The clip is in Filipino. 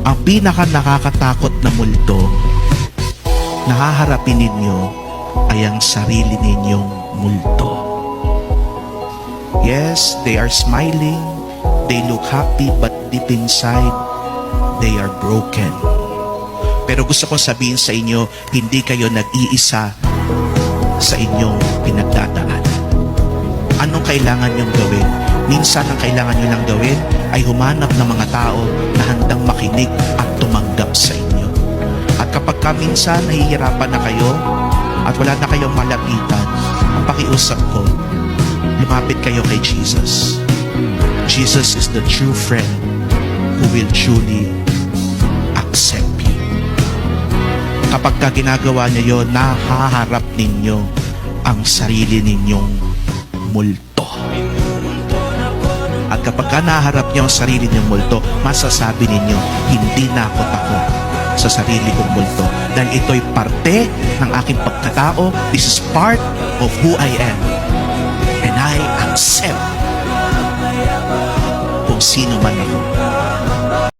Ang pinaka nakakatakot na multo na haharapin ninyo ay ang sarili ninyong multo. Yes, they are smiling, they look happy, but deep inside, they are broken. Pero gusto kong sabihin sa inyo, hindi kayo nag-iisa sa inyong pinagdadaan. Anong kailangan nyong gawin? Minsan ang kailangan nyo lang gawin ay humanap ng mga tao na handang makinig at tumanggap sa inyo. At kapag minsan nahihirapan na kayo at wala na kayong malapitan, ang pakiusap ko, lumapit kayo kay Jesus. Jesus is the true friend who will truly accept you. Kapag ginagawa niyo yun, nahaharap ninyo ang sarili ninyong multo. At kapag naharap niyo ang sarili ninyong multo, masasabi ninyo, hindi na ako takot sa sarili kong multo. Dahil ito'y parte ng aking pagkatao. This is part of who I am. And I accept kung sino man ako.